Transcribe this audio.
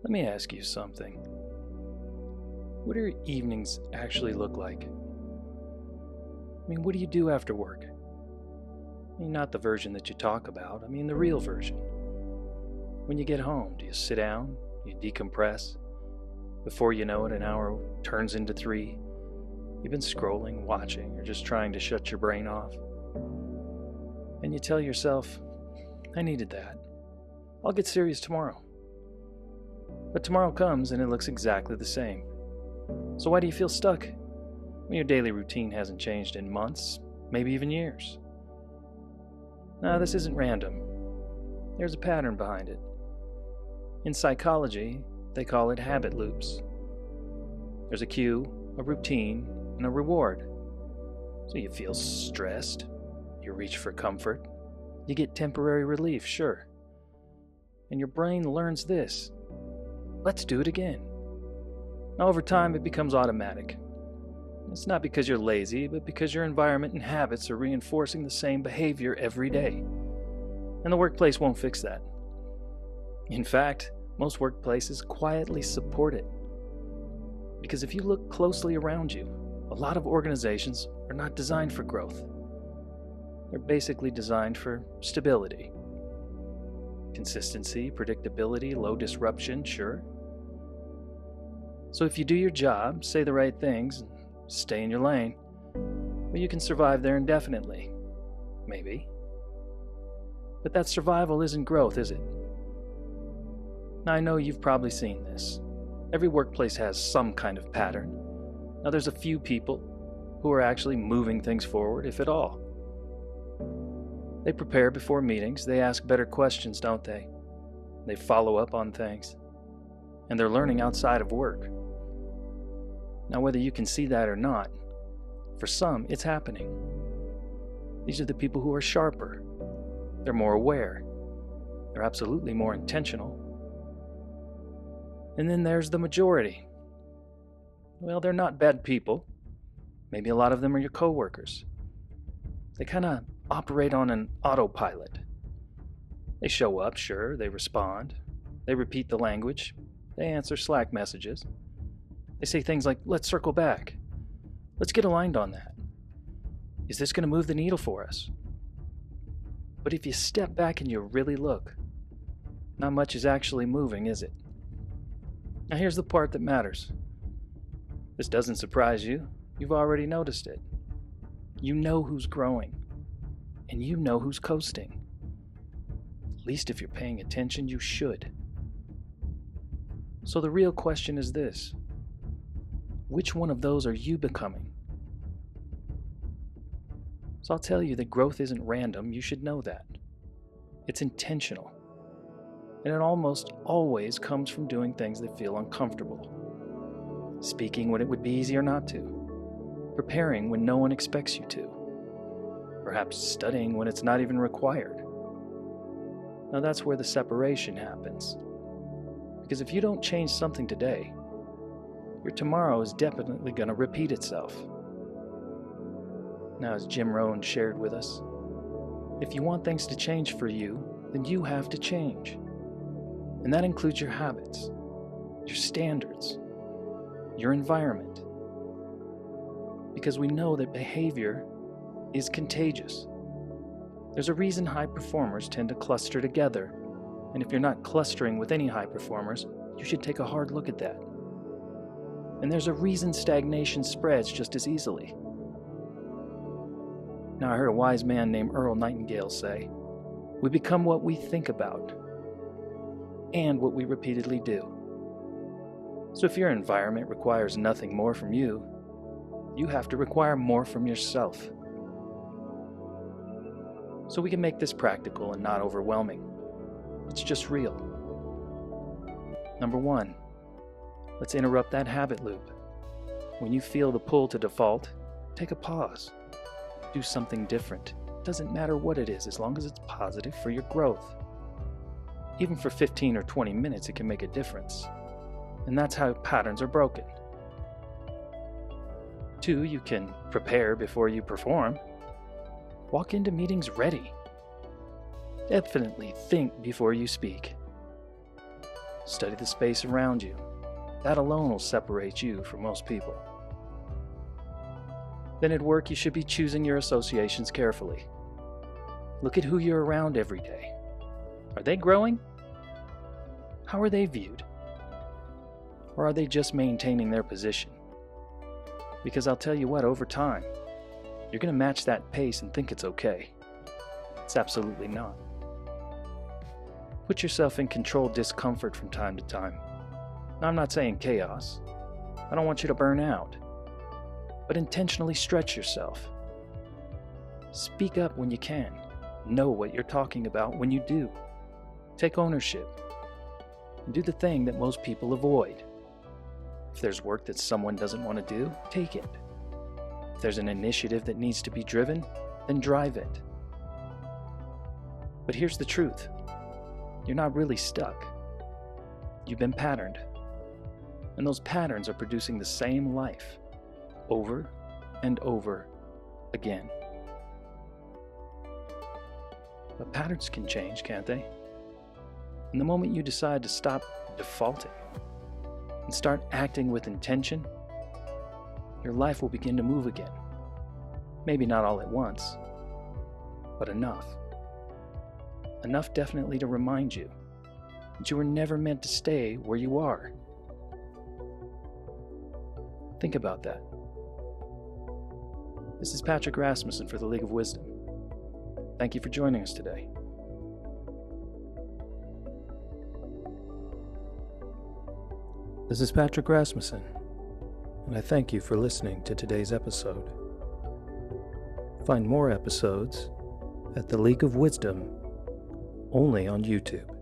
Let me ask you something. What do your evenings actually look like? What do you do after work? Not the version that you talk about. The real version. When you get home, do you sit down? Do you decompress? Before you know it, an hour turns into 3. You've been scrolling, watching, or just trying to shut your brain off. And you tell yourself, I needed that. I'll get serious tomorrow. But tomorrow comes and it looks exactly the same. So why do you feel stuck when your daily routine hasn't changed in months, maybe even years? Now, this isn't random. There's a pattern behind it. In psychology, they call it habit loops. There's a cue, a routine, and a reward. So you feel stressed, you reach for comfort, you get temporary relief, sure. And your brain learns this. Let's do it again. Now, over time, it becomes automatic. It's not because you're lazy, but because your environment and habits are reinforcing the same behavior every day. And the workplace won't fix that. In fact, most workplaces quietly support it. Because if you look closely around you, a lot of organizations are not designed for growth. They're basically designed for stability. Consistency, predictability, low disruption, sure. So if you do your job, say the right things, and stay in your lane, well, you can survive there indefinitely. Maybe. But that survival isn't growth, is it? Now, I know you've probably seen this. Every workplace has some kind of pattern. Now, there's a few people who are actually moving things forward, if at all. They prepare before meetings, they ask better questions, don't they? They follow up on things. And they're learning outside of work. Now, whether you can see that or not, for some, it's happening. These are the people who are sharper. They're more aware. They're absolutely more intentional. And then there's the majority. Well, they're not bad people. Maybe a lot of them are your coworkers. They kind of operate on an autopilot. They show up, sure, they respond. They repeat the language. They answer Slack messages. They say things like, let's circle back. Let's get aligned on that. Is this going to move the needle for us? But if you step back and you really look, not much is actually moving, is it? Now here's the part that matters. This doesn't surprise you. You've already noticed it. You know who's growing. And you know who's coasting. At least if you're paying attention, you should. So the real question is this. Which one of those are you becoming? So I'll tell you that growth isn't random. You should know that. It's intentional. And it almost always comes from doing things that feel uncomfortable. Speaking when it would be easier not to. Preparing when no one expects you to. Perhaps studying when it's not even required. Now that's where the separation happens. Because if you don't change something today, your tomorrow is definitely going to repeat itself. Now, as Jim Rohn shared with us, if you want things to change for you, then you have to change. And that includes your habits, your standards, your environment. Because we know that behavior is contagious. There's a reason high performers tend to cluster together. And if you're not clustering with any high performers, you should take a hard look at that. And there's a reason stagnation spreads just as easily. Now, I heard a wise man named Earl Nightingale say, we become what we think about and what we repeatedly do. So if your environment requires nothing more from you, you have to require more from yourself. So we can make this practical and not overwhelming. It's just real. Number 1, let's interrupt that habit loop. When you feel the pull to default, take a pause. Do something different. It doesn't matter what it is, as long as it's positive for your growth. Even for 15 or 20 minutes, it can make a difference. And that's how patterns are broken. 2, you can prepare before you perform. Walk into meetings ready. Definitely think before you speak. Study the space around you. That alone will separate you from most people. Then at work, you should be choosing your associations carefully. Look at who you're around every day. Are they growing? How are they viewed? Or are they just maintaining their position? Because I'll tell you what, over time, you're going to match that pace and think it's okay. It's absolutely not. Put yourself in controlled discomfort from time to time. Now, I'm not saying chaos. I don't want you to burn out. But intentionally stretch yourself. Speak up when you can. Know what you're talking about when you do. Take ownership. And do the thing that most people avoid. If there's work that someone doesn't want to do, take it. If there's an initiative that needs to be driven, then drive it. But here's the truth. You're not really stuck. You've been patterned. And those patterns are producing the same life over and over again. But patterns can change, can't they? And the moment you decide to stop defaulting and start acting with intention, your life will begin to move again. Maybe not all at once, but enough. Enough definitely to remind you that you were never meant to stay where you are. Think about that. This is Patrick Rasmussen for the League of Wisdom. Thank you for joining us today. This is Patrick Rasmussen, and I thank you for listening to today's episode. Find more episodes at the League of Wisdom only on YouTube.